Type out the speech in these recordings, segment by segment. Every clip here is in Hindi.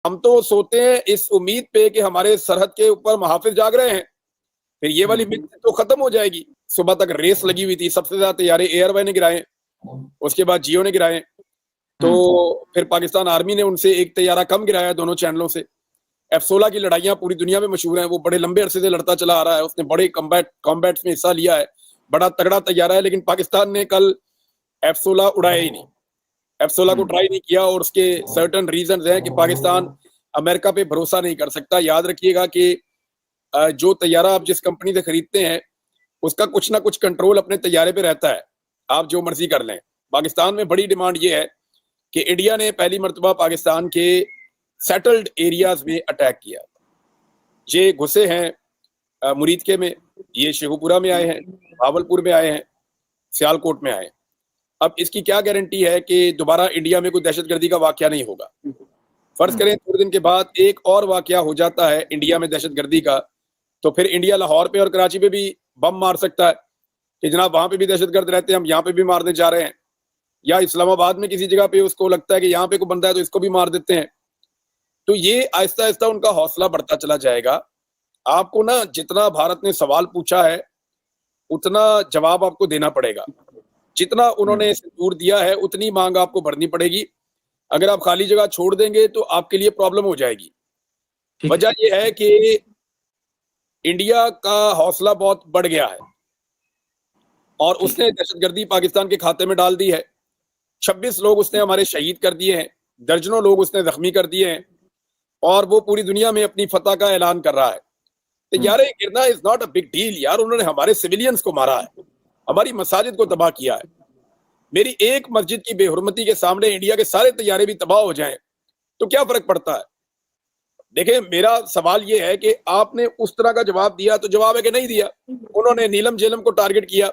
हम तो सोते हैं इस उम्मीद पे कि हमारे सरहद के ऊपर मुहाफिज जाग रहे हैं, फिर ये वाली मिथ तो खत्म हो जाएगी। सुबह तक रेस लगी हुई थी, सबसे ज्यादा तैयारे एयरवे ने गिराए, उसके बाद जियो ने गिराए, तो फिर पाकिस्तान आर्मी ने उनसे एक तैयारा कम गिराया दोनों चैनलों से। F-16 की लड़ाइयां पूरी दुनिया में मशहूर हैं, वो बड़े लंबे अरसे से लड़ता चला आ रहा है, उसने बड़े कॉम्बैट्स में हिस्सा लिया है, बड़ा तगड़ा तैयारा है, लेकिन पाकिस्तान ने कल F-16 उड़ाया ही नहीं, F-16 को ट्राई नहीं किया, और उसके सर्टेन रीजंस हैं कि पाकिस्तान अमेरिका पे भरोसा नहीं कर सकता। याद रखिएगा कि जो तैयारा आप जिस कंपनी से खरीदते हैं उसका कुछ ना कुछ कंट्रोल अपने तैयारे पे रहता है, आप जो मर्जी कर लें। पाकिस्तान में बड़ी डिमांड ये है कि इंडिया ने पहली मर्तबा पाकिस्तान के सेटल्ड एरियाज में अटैक किया। ये घुसे हैं मुरीदके में, ये शेखुपुरा में आए हैं, भावलपुर में आए हैं, सियालकोट में आए हैं। अब इसकी क्या गारंटी है कि दोबारा इंडिया में कोई दहशतगर्दी का वाकया नहीं होगा? फर्ज करें थोड़े दिन के बाद एक और वाकया हो जाता है इंडिया में दहशतगर्दी का, तो फिर इंडिया लाहौर पे और कराची पे भी बम मार सकता है कि जनाब वहां पे भी दहशतगर्द रहते हैं, हम यहाँ पे भी मारने जा रहे हैं। या इस्लामाबाद में किसी जगह पे उसको लगता है कि यहाँ पे कोई बंदा है तो इसको भी मार देते हैं। तो ये आहिस्ता आहिस्ता उनका हौसला बढ़ता चला जाएगा। आपको ना जितना भारत ने सवाल पूछा है उतना जवाब आपको देना पड़ेगा, जितना उन्होंने संतूर दिया है उतनी मांग आपको भरनी पड़ेगी। अगर आप खाली जगह छोड़ देंगे तो आपके लिए प्रॉब्लम हो जाएगी। वजह यह है कि इंडिया का हौसला बहुत बढ़ गया है और उसने दहशतगर्दी पाकिस्तान के खाते में डाल दी है। 26 लोग उसने हमारे शहीद कर दिए हैं, दर्जनों लोग उसने जख्मी कर दिए हैं, और वो पूरी दुनिया में अपनी फतह का ऐलान कर रहा है। तो यार ये गिरना is not a big deal यार, उन्होंने हमारे सिविलियंस को मारा है, हमारी मसाजिद को तबाह किया है। मेरी एक मस्जिद की बेहुरमती के सामने इंडिया के सारे तैयारे भी तबाह हो जाएं तो क्या फर्क पड़ता है? देखिए मेरा सवाल ये है कि आपने उस तरह का जवाब दिया तो जवाब है कि नहीं दिया। उन्होंने नीलम झेलम को टारगेट किया,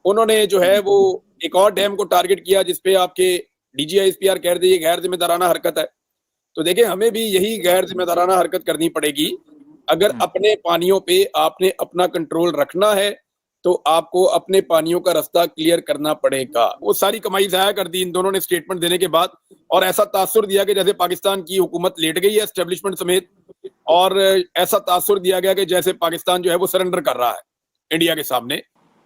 उन्होंने जो है वो एक और डैम को टारगेट किया जिसपे आपके DGISPR कह रहे गैर जिम्मेदाराना हरकत है। तो देखिए हमें भी यही गैर जिम्मेदाराना हरकत करनी पड़ेगी। अगर अपने पानियों पे आपने अपना कंट्रोल रखना है तो आपको अपने पानियों का रास्ता क्लियर करना पड़ेगा। वो सारी कमाई जाया कर दी इन दोनों ने स्टेटमेंट देने के बाद, और ऐसा तासुर दिया कि जैसे पाकिस्तान की हुकूमत लेट गई है एस्टेब्लिशमेंट समेत, और ऐसा तासुर दिया गया कि जैसे पाकिस्तान जो है वो सरेंडर कर रहा है इंडिया के सामने।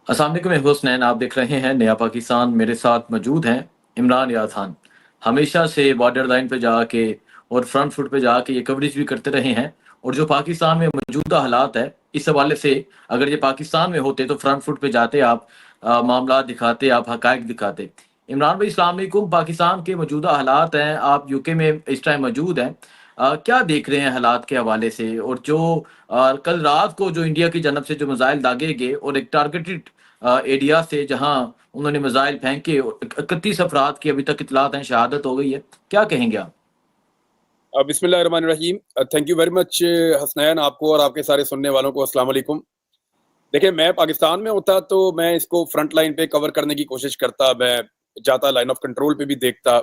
अस्सलाम वालेकुम, मैं हुसनैन, आप देख रहे हैं नया पाकिस्तान। मेरे साथ मौजूद हैं इमरान याद खान। हमेशा से बॉर्डर लाइन पे जाके और फ्रंट फुट पे जाके ये कवरेज भी करते रहे हैं, और जो पाकिस्तान में मौजूदा हालात है इस हवाले से अगर ये पाकिस्तान में होते तो फ्रंट फुट पे जाते, आप मामला दिखाते, आप हकायक दिखाते। इमरान भाई अस्सलाम वालेकुम, पाकिस्तान के मौजूदा हालात हैं, आप यूके में इस टाइम मौजूद हैं, क्या देख रहे हैं हालात के हवाले से? और जो कल रात को जो इंडिया की जानब से जो मिसाइल दागे गए और एक टारगेटेड एरिया से जहां उन्होंने मिसाइल फेंके, 31 अफराद की अभी तक इतलात हैं शहादत हो गई है, क्या कहेंगे आप? बिस्मिल्लाहिर्रहमानिर्रहीम। Thank you very much Hasnain, आपको और आपके सारे सुनने वालों को अस्सलाम वालेकुम। देखिए मैं पाकिस्तान में होता तो मैं इसको फ्रंट लाइन पे कवर करने की कोशिश करता, मैं जाता, लाइन ऑफ कंट्रोल पे भी देखता,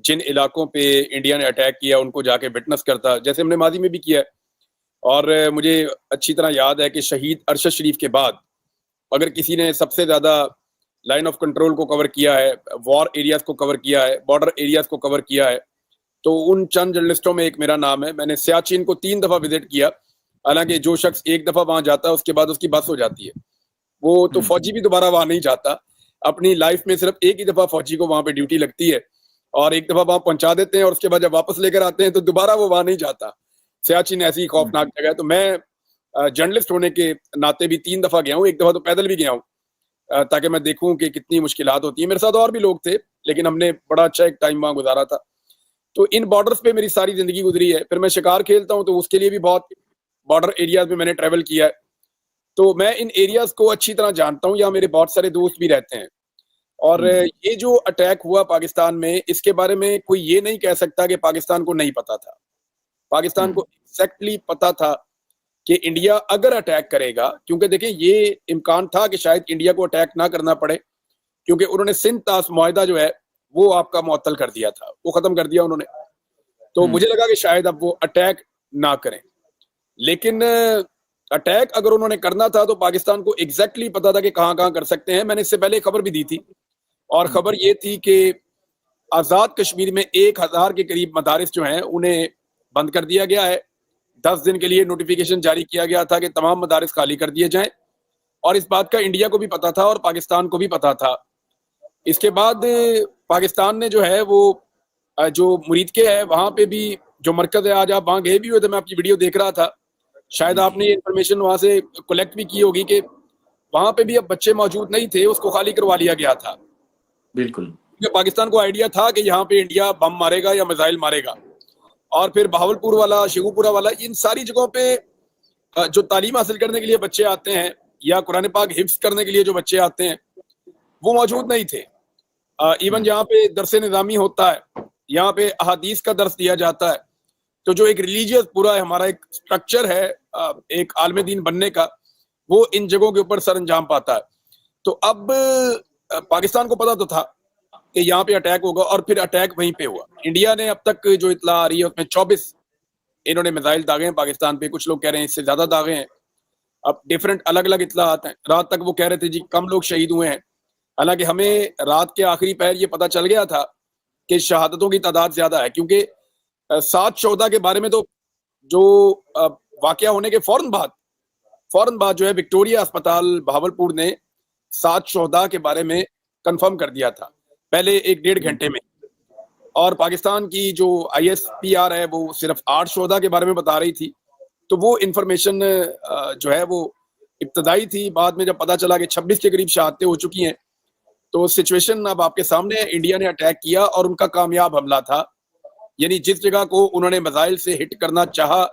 जिन इलाकों पे इंडिया ने अटैक किया उनको जाके विटनेस करता, जैसे हमने माजी में भी किया है। और मुझे अच्छी तरह याद है कि शहीद अरशद शरीफ के बाद अगर किसी ने सबसे ज्यादा लाइन ऑफ कंट्रोल को कवर किया है, वॉर एरियाज को कवर किया है, बॉर्डर एरियाज को कवर किया है, तो उन चंद जर्नलिस्टों में एक मेरा नाम है। मैंने सियाचिन को 3 दफा विजिट किया। हालांकि जो शख्स एक दफा वहां जाता है उसके बाद उसकी बस हो जाती है, वो तो फौजी भी दोबारा वहां नहीं जाता। अपनी लाइफ में सिर्फ एक ही दफा फौजी को वहां पे ड्यूटी लगती है, और एक दफा वहां पहुंचा देते हैं और उसके बाद जब वापस लेकर आते हैं तो दोबारा वो वहां नहीं जाता। सियाचिन ऐसी खौफनाक जगह है। तो मैं जर्नलिस्ट होने के नाते भी 3 दफा गया हूँ, एक दफा तो पैदल भी गया हूँ, ताकि मैं देखूं कि कितनी मुश्किलात होती है। मेरे साथ और भी लोग थे लेकिन हमने बड़ा अच्छा एक टाइम वहां गुजारा था। तो इन बॉर्डर्स पे मेरी सारी जिंदगी गुजरी है। फिर मैं शिकार खेलता हूँ तो उसके लिए भी बहुत बॉर्डर एरियाज में मैंने ट्रेवल किया है, तो मैं इन एरियाज को अच्छी तरह जानता हूँ। यहाँ मेरे बहुत सारे दोस्त भी रहते हैं। और ये जो अटैक हुआ पाकिस्तान में, इसके बारे में कोई ये नहीं कह सकता कि पाकिस्तान को नहीं पता था। पाकिस्तान को एग्जैक्टली पता था कि इंडिया अगर अटैक करेगा, क्योंकि देखें ये इम्कान था कि शायद इंडिया को अटैक ना करना पड़े, क्योंकि उन्होंने सिंध तास मुआहिदा जो है वो आपका मुअत्तल कर दिया था, वो खत्म कर दिया उन्होंने। तो मुझे लगा कि शायद अब वो अटैक ना करें, लेकिन अटैक अगर उन्होंने करना था तो पाकिस्तान को एग्जैक्टली पता था कि कहां कहां कर सकते हैं। मैंने इससे पहले खबर भी दी थी, और खबर ये थी कि आज़ाद कश्मीर में 1000 के करीब मदारिस जो हैं उन्हें बंद कर दिया गया है। 10 दिन के लिए नोटिफिकेशन जारी किया गया था कि तमाम मदारिस खाली कर दिए जाएं, और इस बात का इंडिया को भी पता था और पाकिस्तान को भी पता था। इसके बाद पाकिस्तान ने जो है वो जो मुरीद के है वहां पे भी जो मरकज है, आज आप वहां गए भी हुए थे, मैं आपकी वीडियो देख रहा था, शायद आपने ये इन्फॉर्मेशन वहां से कलेक्ट भी की होगी कि वहां पे भी अब बच्चे मौजूद नहीं थे, उसको खाली करवा लिया गया था। बिल्कुल। क्योंकि पाकिस्तान को आइडिया था कि यहाँ पे इंडिया बम मारेगा या मिसाइल मारेगा, और फिर बहावलपुर वाला, शेखुपुरा वाला, इन सारी जगहों पे जो तालीम हासिल करने के लिए बच्चे आते हैं या कुरान पाक हिफ्ज करने के लिए जो बच्चे आते हैं वो मौजूद नहीं थे। इवन जहाँ पे दरसे निज़ामी होता है, यहाँ पे अहादीस का दर्स दिया जाता है, तो जो एक रिलीजियस पूरा हमारा एक स्ट्रक्चर है एक आलम दीन बनने का, वो इन जगहों के ऊपर सर अंजाम पाता है। तो अब पाकिस्तान को पता तो था कि यहाँ पे अटैक होगा, और फिर अटैक वहीं पे हुआ। इंडिया ने अब तक जो इतला आ रही है उसमें 24 इन्होंने मिसाइल दागे हैं पाकिस्तान पे, कुछ लोग कह रहे हैं इससे ज्यादा दागे हैं। अब डिफरेंट अलग अलग इतला आते हैं। रात तक वो कह रहे थे जी कम लोग शहीद हुए हैं, हालांकि हमें रात के आखिरी पहर ये पता चल गया था कि शहादतों की तादाद ज्यादा है, क्योंकि 7/14 के बारे में तो जो वाकया होने के फौरन बाद जो है विक्टोरिया अस्पताल बहावलपुर ने 7/14 के बारे में कंफर्म कर दिया था पहले 1-1.5 घंटे में, और पाकिस्तान की जो ISPR है वो सिर्फ 8/14 के बारे में बता रही थी। तो वो इंफॉर्मेशन जो है वो इब्तदाई थी। बाद में जब पता चला कि 26 के करीब शहादतें हो चुकी हैं, तो सिचुएशन अब आपके सामने है। इंडिया ने अटैक किया और उनका कामयाब हमला था, यानी जिस जगह को उन्होंने मिसाइल से हिट करना चाहा,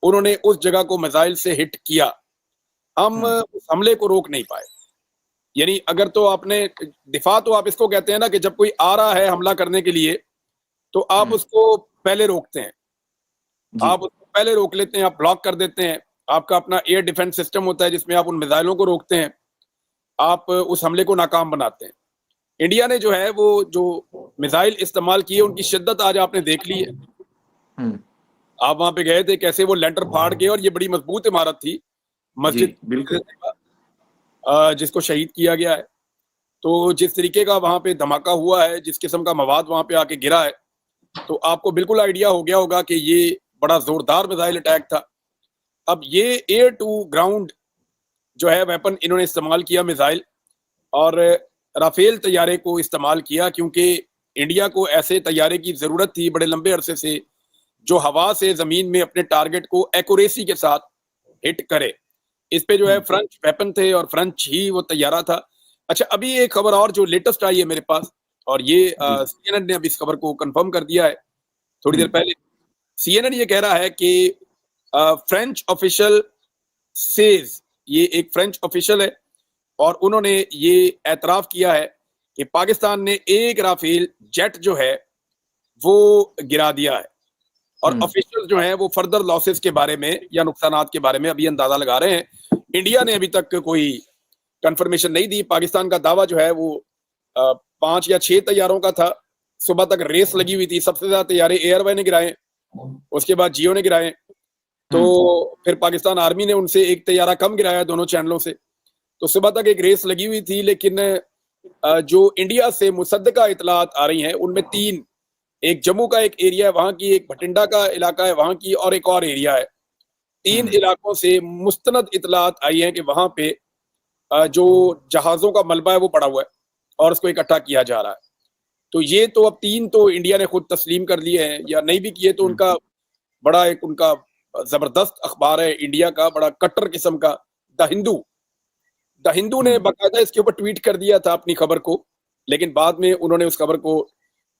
उन्होंने उस जगह को मिसाइल से हिट किया। हम उस हमले को रोक नहीं पाए। यानी अगर तो आपने दिफा, तो आप इसको कहते हैं ना कि जब कोई आ रहा है हमला करने के लिए तो आप उसको पहले रोकते हैं, आप उसको पहले रोक लेते हैं, आप ब्लॉक कर देते हैं। आपका अपना एयर डिफेंस सिस्टम होता है जिसमें आप उन मिसाइलों को रोकते हैं, आप उस हमले को नाकाम बनाते हैं। इंडिया ने जो है वो जो मिसाइल इस्तेमाल किए उनकी शिद्दत आज आपने देख ली है। आप वहां पे गए थे, कैसे वो लेंटर फाड़ के, और ये बड़ी मजबूत इमारत थी मस्जिद जिसको शहीद किया गया है। तो जिस तरीके का वहां पे धमाका हुआ है, जिस किस्म का मवाद वहां पे आके गिरा है, तो आपको बिल्कुल आइडिया हो गया होगा कि ये बड़ा जोरदार मिसाइल अटैक था। अब ये एयर टू ग्राउंड जो है वेपन इन्होंने इस्तेमाल किया मिसाइल, और राफेल तैयारे को इस्तेमाल किया, क्योंकि इंडिया को ऐसे तैयारे की जरूरत थी बड़े लंबे अरसे से, जो हवा से जमीन में अपने टारगेट को एक्यूरेसी के साथ हिट करे। इस पे जो है फ्रेंच वेपन थे और फ्रेंच ही वो तैयारा था। अच्छा, अभी एक खबर और जो लेटेस्ट आई है मेरे पास, और ये CNN ने अभी इस खबर को कंफर्म कर दिया है थोड़ी देर पहले। CNN ये कह रहा है कि फ्रेंच ऑफिशियल सेज, ये एक फ्रेंच ऑफिशियल है, और उन्होंने ये एतराफ किया है कि पाकिस्तान ने एक राफेल जेट जो है वो गिरा दिया है, और ऑफिशियल जो है वो फर्दर लॉसेस के बारे में या नुकसानात के बारे में अभी अंदाजा लगा रहे हैं। इंडिया ने अभी तक कोई कंफर्मेशन नहीं दी। पाकिस्तान का दावा जो है वो 5 या 6 तैयारों का था। सुबह तक रेस लगी हुई थी, सबसे ज्यादा तैयारे एयरवे ने गिराए, उसके बाद जियो ने गिराए, तो फिर पाकिस्तान आर्मी ने उनसे एक तैयारा कम गिराया दोनों चैनलों से। तो सुबह तक एक रेस लगी हुई थी, लेकिन जो इंडिया से मुसद्दका इतलात आ रही हैं उनमें 3, एक जम्मू का एक एरिया है वहां की, एक भटिंडा का इलाका है वहां की, और एक और एरिया है। 3 इलाकों से मुस्तनद इतलात आई हैं कि वहां पे जो जहाजों का मलबा है वो पड़ा हुआ है और उसको इकट्ठा किया जा रहा है। तो ये तो अब 3 तो इंडिया ने खुद तस्लीम कर लिए हैं, या नहीं भी किए तो उनका बड़ा एक उनका जबरदस्त अखबार है इंडिया का, बड़ा कट्टर किस्म का, द हिंदू ने बाकायदा इसके ऊपर ट्वीट कर दिया था अपनी खबर को, लेकिन बाद में उन्होंने उस खबर को,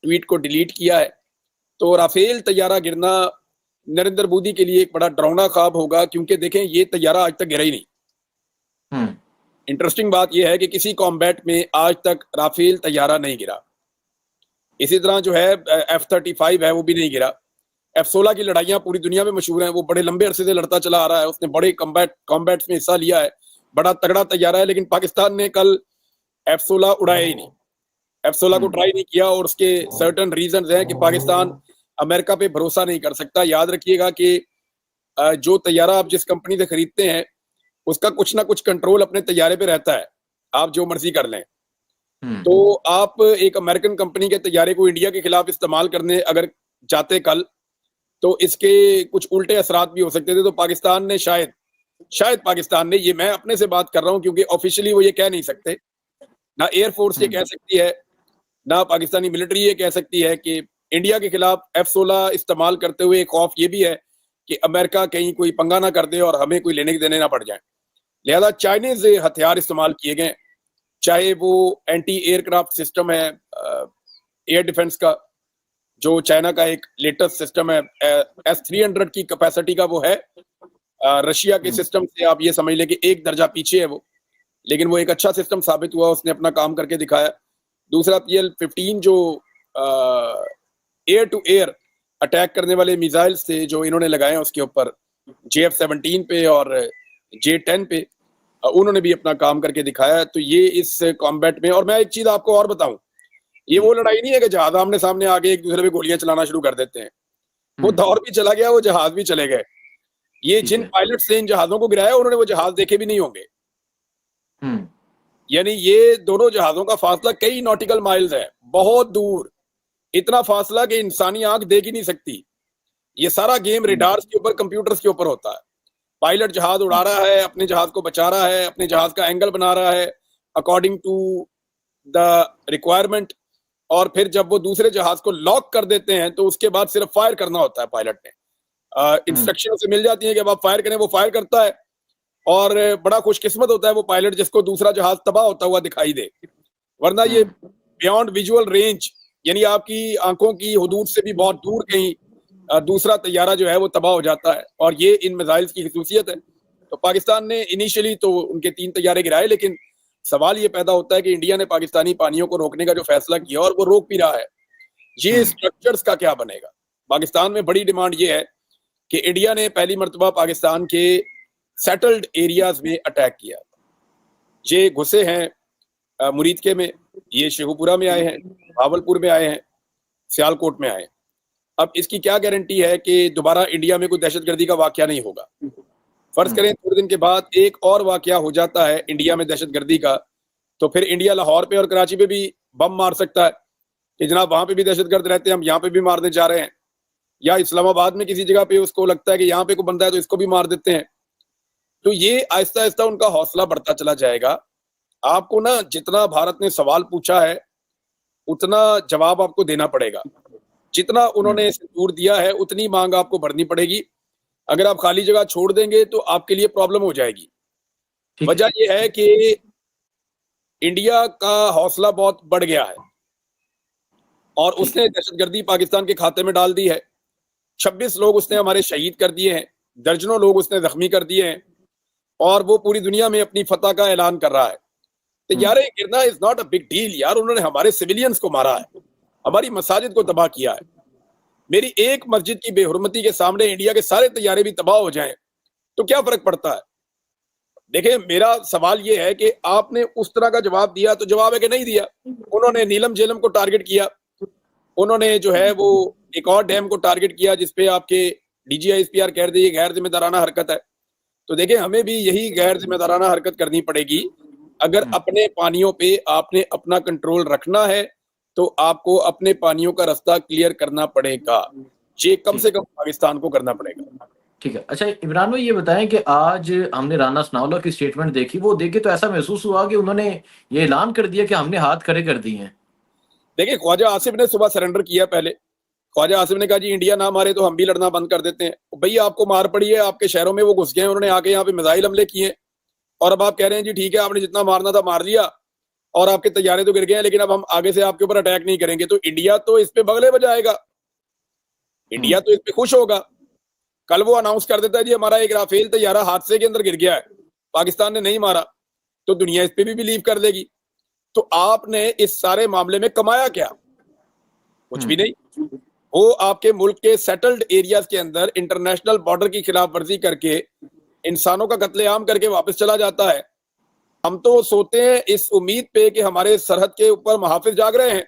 ट्वीट को डिलीट किया है। तो राफेल तैयारा गिरना नरेंद्र मोदी के लिए एक बड़ा डरावना ख्वाब होगा, क्योंकि देखें ये तैयारा आज तक गिरा ही नहीं। इंटरेस्टिंग बात यह है कि किसी कॉम्बैट में आज तक राफेल तैयारा नहीं गिरा। इसी तरह जो है F-35 है वो भी नहीं गिरा। F-16 की लड़ाइयां पूरी दुनिया में मशहूर हैं, वो बड़े लंबे अरसे से लड़ता चला आ रहा है, उसने बड़े कॉम्बैट्स में हिस्सा लिया है, बड़ा तगड़ा तैयारा है, लेकिन पाकिस्तान ने कल F-16 उड़ाया ही नहीं, F-16 को ट्राई नहीं किया, और उसके सर्टन रीजंस हैं कि पाकिस्तान अमेरिका पे भरोसा नहीं कर सकता। याद रखिएगा कि जो तैयारा आप जिस कंपनी से खरीदते हैं उसका कुछ ना कुछ कंट्रोल अपने तैयारे पे रहता है, आप जो मर्जी कर लें। तो आप एक अमेरिकन कंपनी के तैयारे को इंडिया के खिलाफ इस्तेमाल करने अगर जाते कल, तो इसके कुछ उल्टे असरात भी हो सकते थे। तो पाकिस्तान ने शायद पाकिस्तान ने, ये मैं अपने से बात कर रहा हूं क्योंकि ऑफिशियली वो ये कह नहीं सकते, ना एयरफोर्स ये कह सकती है, ना पाकिस्तानी मिलिट्री ये कह सकती है कि इंडिया के खिलाफ F-16 इस्तेमाल करते हुए एक खौफ ये भी है कि अमेरिका कहीं कोई पंगा ना कर दे और हमें कोई लेने देने ना पड़ जाए। लिहाजा चाइनीज हथियार इस्तेमाल किए गए, चाहे वो एंटी एयरक्राफ्ट सिस्टम है एयर डिफेंस का, जो चाइना का एक लेटेस्ट सिस्टम है, S-300 की कैपेसिटी का वो है। रशिया के सिस्टम से आप ये समझ लें कि एक दर्जा पीछे है वो, लेकिन वो एक अच्छा सिस्टम साबित हुआ, उसने अपना काम करके दिखाया। दूसरा PL-15 जो एयर टू एयर अटैक करने वाले मिसाइल्स थे जो इन्होंने लगाए उसके ऊपर JF-17 पे और J-10 पे, उन्होंने भी अपना काम करके दिखाया। तो ये इस कॉम्बैट में, और मैं एक चीज आपको और बताऊं, ये वो लड़ाई नहीं है कि जहाज आमने सामने आगे एक दूसरे पे गोलियां चलाना शुरू कर देते हैं। वो दौर भी चला गया, वो जहाज भी चले गए। ये जिन पायलट्स ने इन जहाजों को गिराया उन्होंने वो जहाज देखे भी नहीं होंगे। यानी ये दोनों जहाजों का फासला कई नॉटिकल माइल्स है, बहुत दूर, इतना फासला कि इंसानी आंख देख ही नहीं सकती। ये सारा गेम रेडार्स के ऊपर, कंप्यूटर्स के ऊपर होता है। पायलट जहाज उड़ा रहा है, अपने जहाज को बचा रहा है, अपने जहाज का एंगल बना रहा है अकॉर्डिंग टू द रिक्वायरमेंट, और फिर जब वो दूसरे जहाज को लॉक कर देते हैं तो उसके बाद सिर्फ फायर करना होता है। पायलट ने इंस्ट्रक्शन से मिल जाती है कि अब आप फायर करें, वो फायर करता है, और बड़ा खुशकिस्मत होता है वो पायलट जिसको दूसरा जहाज तबाह होता हुआ दिखाई दे, वरना ये बियॉन्ड विजुअल रेंज, यानी आपकी आंखों की हुदूद से भी बहुत दूर कहीं दूसरा तैयारा जो है वो तबाह हो जाता है। और ये इन मिसाइल्स की खसूसियत है। तो पाकिस्तान ने इनिशियली तो उनके 3 तैयारे गिराए, लेकिन सवाल ये पैदा होता है कि इंडिया ने पाकिस्तानी पानियों को रोकने का जो फैसला किया और वो रोक भी रहा है, ये स्ट्रक्चर्स का क्या बनेगा। पाकिस्तान में बड़ी डिमांड ये है कि इंडिया ने पहली मर्तबा पाकिस्तान के सेटल्ड एरियाज में अटैक किया। ये घुसे हैं मुरीदके में, ये शेखुपुरा में आए हैं, भावलपुर में आए हैं, सियालकोट में आए हैं। अब इसकी क्या गारंटी है कि दोबारा इंडिया में कोई दहशतगर्दी का वाकया नहीं होगा। फर्ज करें थोड़े दिन के बाद एक और वाकया हो जाता है इंडिया में दहशतगर्दी का, तो फिर इंडिया लाहौर पे और कराची पे भी बम मार सकता है कि जनाब वहां पे भी दहशतगर्द रहते हैं, हम यहाँ पे भी मारने जा रहे हैं। या इस्लामाबाद में किसी जगह पे उसको लगता है कि यहाँ पे कोई बंदा है तो इसको भी मार देते हैं। तो ये आहिस्ता आहिस्ता उनका हौसला बढ़ता चला जाएगा। आपको ना जितना भारत ने सवाल पूछा है उतना जवाब आपको देना पड़ेगा। जितना उन्होंने सिंदूर दिया है उतनी मांग आपको भरनी पड़ेगी। अगर आप खाली जगह छोड़ देंगे तो आपके लिए प्रॉब्लम हो जाएगी। वजह यह है कि इंडिया का हौसला बहुत बढ़ गया है और उसने दहशतगर्दी पाकिस्तान के खाते में डाल दी है। 26 लोग उसने हमारे शहीद कर दिए हैं, दर्जनों लोग उसने जख्मी कर दिए हैं, और वो पूरी दुनिया में अपनी फतह का ऐलान कर रहा है। तो यार गिरना is not a big deal यार। उन्होंने हमारे सिविलियंस को मारा है, हमारी मसाजिद को तबाह किया है। मेरी एक मस्जिद की बेहुरमती के सामने इंडिया के सारे तैयारे भी तबाह हो जाएं तो क्या फर्क पड़ता है। देखिए मेरा सवाल ये है कि आपने उस तरह का जवाब दिया तो जवाब है कि नहीं दिया। उन्होंने नीलम झेलम को टारगेट किया, उन्होंने जो है वो एक और डैम को टारगेट किया जिसपे आपके DGISPR कह रहे थे ये गैर जिम्मेदाराना हरकत है। तो देखिए हमें भी यही गैर जिम्मेदाराना हरकत करनी पड़ेगी। अगर अपने पानियों पे आपने अपना कंट्रोल रखना है तो आपको अपने पानियों का रास्ता क्लियर करना पड़ेगा। ये कम से कम पाकिस्तान को करना पड़ेगा। ठीक है। अच्छा इमरान भाई ये बताएं कि आज हमने राना सनाउल्लाह की स्टेटमेंट देखी, वो देख के तो ऐसा महसूस हुआ कि उन्होंने ये ऐलान कर दिया कि हमने हाथ खड़े कर दिए हैं। देखिए ख्वाजा आसिफ ने सुबह सरेंडर किया। पहले ख्वाजा आसिफ ने कहा जी इंडिया ना मारे तो हम भी लड़ना बंद कर देते हैं। भैया आपको मार पड़ी है, आपके शहरों में वो घुस गए, उन्होंने आके यहाँ पे मिसाइल हमले किए और अब आप कह रहे हैं जी ठीक है आपने जितना मारना था मार लिया और आपके तैयारे तो गिर गए हैं, लेकिन अब हम आगे से आपके ऊपर अटैक नहीं करेंगे। तो इंडिया तो इस पे बगले बजाएगा, इंडिया तो इस पे खुश होगा। कल वो अनाउंस कर देता है जी हमारा एक राफेल तैयारा हादसे के अंदर गिर गया है, पाकिस्तान ने नहीं मारा, तो दुनिया इस पे भी बिलीव कर लेगी। तो आपने इस सारे मामले में कमाया क्या? कुछ भी नहीं। वो आपके मुल्क के सेटल्ड एरियाज के अंदर इंटरनेशनल बॉर्डर की खिलाफ वर्जी करके इंसानों का कत्लेआम करके वापस चला जाता है। हम तो सोते हैं इस उम्मीद पे कि हमारे सरहद के ऊपर मुहाफिज जाग रहे हैं,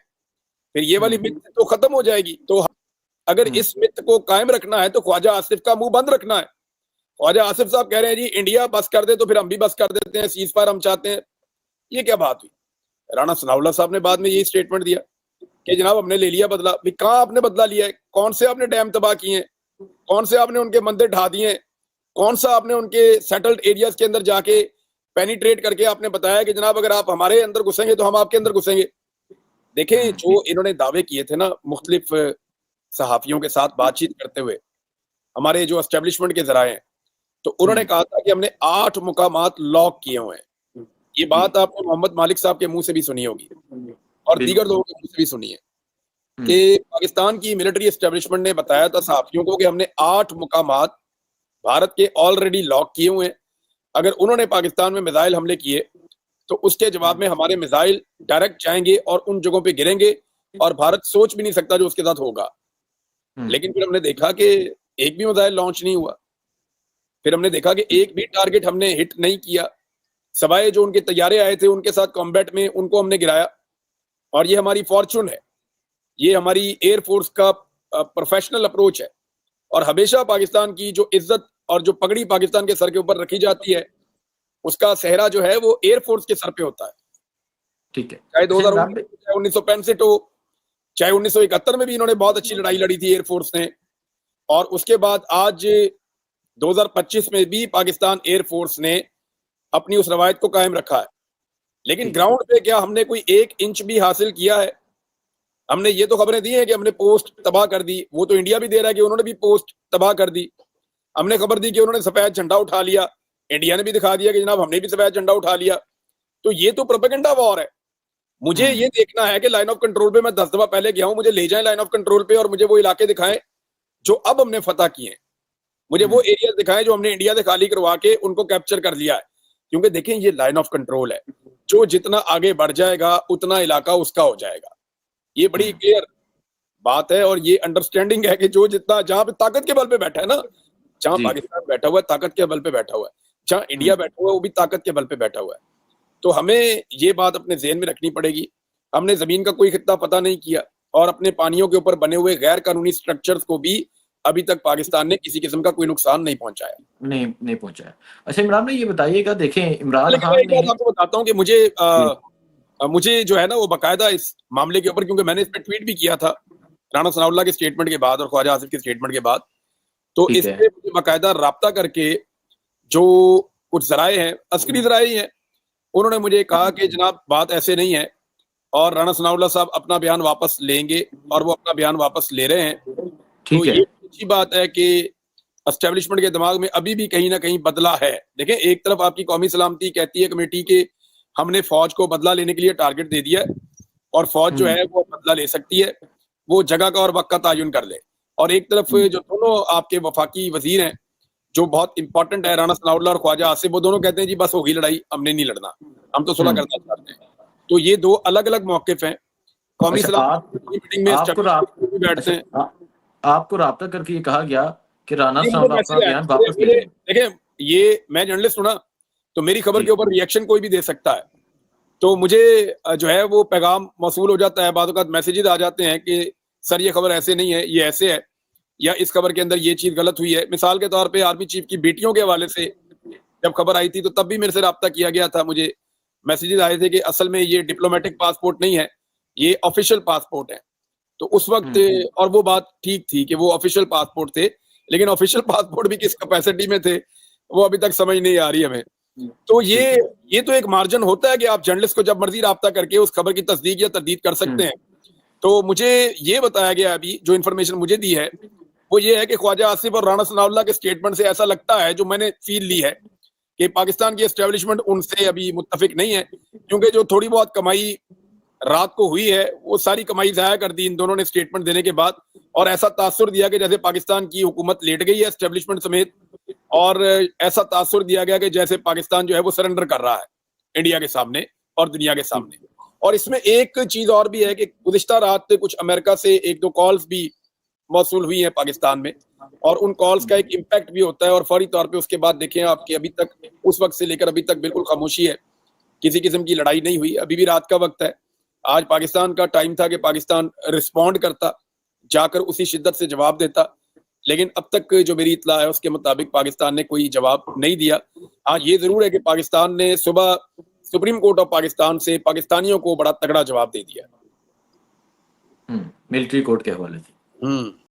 फिर ये वाली मिथ तो खत्म हो जाएगी। तो अगर इस मिथ को कायम रखना है तो ख्वाजा आसिफ का मुंह बंद रखना है। ख्वाजा आसिफ साहब कह रहे हैं जी इंडिया बस कर दे तो फिर हम भी बस कर देते हैं, सीज फायर हम चाहते हैं। ये क्या बात हुई? राणा सनाउल्लाह साहब ने बाद में यही स्टेटमेंट दिया कि जनाब हमने ले लिया बदला। भी कहाँ आपने बदला लिया है? कौन से आपने डैम तबाह किए हैं? कौन से आपने उनके मंदिर ढा दिए हैं? कौन सा आपने उनके सेटल्ड एरियाज के अंदर जाके पेनिट्रेट करके आपने बताया कि जनाब अगर आप हमारे अंदर घुसेंगे तो हम आपके अंदर घुसेंगे? देखें, जो इन्होंने दावे किए थे ना मुख्तलिफ सहाफियों के साथ बातचीत करते हुए, हमारे जो एस्टेब्लिशमेंट के जराए हैं, तो उन्होंने कहा था कि हमने 8 मुकामात लॉक किए हुए हैं। ये बात आपने मोहम्मद मालिक साहब के मुंह से भी सुनी होगी और दीगर लोगों के मुंह से भी सुनी है कि पाकिस्तान की मिलिट्री एस्टेब्लिशमेंट ने बताया था सहाफियों को कि हमने 8 मुकामात भारत के ऑलरेडी लॉक किए हुए हैं। अगर उन्होंने पाकिस्तान में मिसाइल हमले किए तो उसके जवाब में हमारे मिसाइल डायरेक्ट जाएंगे और उन जगहों पे गिरेंगे और भारत सोच भी नहीं सकता जो उसके साथ होगा। लेकिन फिर हमने देखा कि एक भी मिसाइल लॉन्च नहीं हुआ। फिर हमने देखा कि एक भी टारगेट हमने हिट नहीं किया, सवाए जो उनके तैयारे आए थे उनके साथ कॉम्बैट में उनको हमने गिराया। और ये हमारी फॉर्चून है, ये हमारी एयरफोर्स का प्रोफेशनल अप्रोच है। और हमेशा पाकिस्तान की जो इज्जत और जो पगड़ी पाकिस्तान के सर के ऊपर रखी जाती है उसका सेहरा जो है वो एयरफोर्स के सर पे होता है। ठीक है, चाहे 2019 चाहे 1965 हो, चाहे 1971 में भी इन्होंने बहुत अच्छी लड़ाई लड़ी थी एयरफोर्स ने। और उसके बाद आज 2025 में भी पाकिस्तान एयरफोर्स ने अपनी उस रवायत को कायम रखा है। लेकिन ग्राउंड पे क्या हमने कोई 1 इंच भी हासिल किया है? हमने ये तो खबरें दी हैं कि हमने पोस्ट तबाह कर दी, वो तो इंडिया भी दे रहा है कि उन्होंने भी पोस्ट तबाह कर दी। हमने खबर दी कि उन्होंने सफेद झंडा उठा लिया, इंडिया ने भी दिखा दिया कि जनाब हमने भी सफेद झंडा उठा लिया। तो ये तो प्रोपेगेंडा वॉर है। मुझे ये देखना है कि लाइन ऑफ कंट्रोल पे मैं 10 दफा पहले गया हूं, मुझे ले जाएं लाइन ऑफ कंट्रोल पे और मुझे वो इलाके दिखाएं जो अब हमने फतह किए हैं। मुझे वो एरिया दिखाएं जो हमने इंडिया से खाली करवा के उनको कैप्चर कर लिया है। क्योंकि देखें, ये लाइन ऑफ कंट्रोल है, जो जितना आगे बढ़ जाएगा उतना इलाका उसका हो जाएगा। ये बड़ी क्लियर बात है और ये अंडरस्टैंडिंग है कि जो जितना जहां पे ताकत के बल पे बैठा है ना, जहां पाकिस्तान बैठा हुआ है ताकत के बल पे बैठा हुआ है, जहां इंडिया बैठा हुआ है वो भी ताकत के बल पे बैठा हुआ है। तो हमें ये बात अपने ज़हन में रखनी पड़ेगी। हमने जमीन का कोई खित्ता पता नहीं किया और अपने पानियों के ऊपर बने हुए गैर कानूनी स्ट्रक्चर्स को भी अभी तक पाकिस्तान ने किसी किस्म का कोई नुकसान नहीं पहुंचाया। नहीं पहुंचाया। अच्छा इमरान भाई, ये बताइएगा, देखें इमरान खान ने आपको बताता हूँ कि मुझे जो है ना वो बाकायदा इस मामले के ऊपर, क्योंकि मैंने इस पर ट्वीट भी किया था राणा सनाउल्लाह के स्टेटमेंट के बाद और ख्वाजा आसिफ के स्टेटमेंट के बाद, तो इस पे मुझे बाकायदा राब्ता करके जो कुछ जराए हैं, अस्करी जराए हैं, उन्होंने मुझे कहा कि जनाब बात ऐसे नहीं है और राणा सनाउल्लाह साहब अपना बयान वापस लेंगे और वो अपना बयान वापस ले रहे हैं। तो ये अच्छी बात है कि एस्टेब्लिशमेंट के दिमाग में अभी भी कहीं ना कहीं बदला है। देखें, एक तरफ आपकी कौमी सलामती कहती है कमेटी के हमने फौज को बदला लेने के लिए टारगेट दे दिया है और फौज जो है वो बदला ले सकती है, वो जगह का और वक्त का तयन कर ले। और एक तरफ जो दोनों आपके वफाकी वजीर हैं जो बहुत इंपॉर्टेंट है, राणा सनाउल्लाह और ख्वाजा आसिफ, वो दोनों कहते हैं जी बस होगी लड़ाई, हमने नहीं लड़ना, हम तो सुलह करना चाहते हैं। तो ये दो अलग अलग मौकिफ हैं। कौमी सलामती मीटिंग में बैठते हैं, आपको राब्ता करके ये कहा गया कि राणा साहब अपना बयान वापस ले लें। देखें, ये मैं जर्नलिस्ट हूं ना, तो मेरी खबर के ऊपर रिएक्शन कोई भी दे सकता है। तो मुझे जो है वो पैगाम मौसूल हो जाता है, बाद वक़्त मैसेजेस आ जाते हैं कि सर ये खबर ऐसे नहीं है, ये ऐसे है, या इस खबर के अंदर ये चीज गलत हुई है। मिसाल के तौर पे आर्मी चीफ की बेटियों के हवाले से जब खबर आई थी तो तब भी मेरे से राब्ता किया गया था, मुझे मैसेजेस आए थे कि असल में ये डिप्लोमेटिक पासपोर्ट नहीं है, ये ऑफिशियल पासपोर्ट है। तो उस वक्त और वो बात ठीक थी कि वो ऑफिशियल पासपोर्ट थे, लेकिन ऑफिशियल पासपोर्ट भी किस कैपेसिटी में थे वो अभी तक समझ नहीं आ रही हमें। तो ये तो एक मार्जिन होता है कि आप जर्नलिस्ट को जब मर्जी राब्ता करके उस खबर की तस्दीक या तरदीद कर सकते हैं। तो मुझे ये बताया गया, अभी जो इन्फॉर्मेशन मुझे दी है वो ये है कि ख्वाजा आसिफ और राणा सनाउल्लाह के स्टेटमेंट से ऐसा लगता है, जो मैंने फील ली है, कि पाकिस्तान की एस्टेब्लिशमेंट उनसे अभी मुत्तफिक नहीं है, क्योंकि जो थोड़ी बहुत कमाई रात को हुई है वो सारी कमाई जाया कर दी इन दोनों ने स्टेटमेंट देने के बाद, और ऐसा तासुर दिया कि जैसे पाकिस्तान की हुकूमत लेट गई है एस्टेब्लिशमेंट समेत, और ऐसा तासुर दिया गया कि जैसे पाकिस्तान जो है वो सरेंडर कर रहा है इंडिया के सामने और दुनिया के सामने। और इसमें एक चीज और भी है कि गुज़िश्ता रात कुछ अमेरिका से 1-2 कॉल्स भी मौसूल हुई है पाकिस्तान में, और उन कॉल्स का एक इम्पैक्ट भी होता है। और फौरी तौर पे उसके बाद देखें आपकी अभी तक उस वक्त से लेकर अभी तक बिल्कुल खामोशी है, किसी किस्म की लड़ाई नहीं हुई। अभी भी रात का वक्त है, आज पाकिस्तान का टाइम था कि पाकिस्तान रिस्पॉन्ड करता, जाकर उसी शिद्दत से जवाब देता, लेकिन अब तक जो मेरी इत्तला है उसके मुताबिक पाकिस्तान ने कोई जवाब नहीं दिया। हाँ, ये जरूर है कि पाकिस्तान ने सुबह सुप्रीम कोर्ट ऑफ पाकिस्तान से पाकिस्तानियों को बड़ा तगड़ा जवाब दे दिया। मिलिट्री कोर्ट के हवाले से।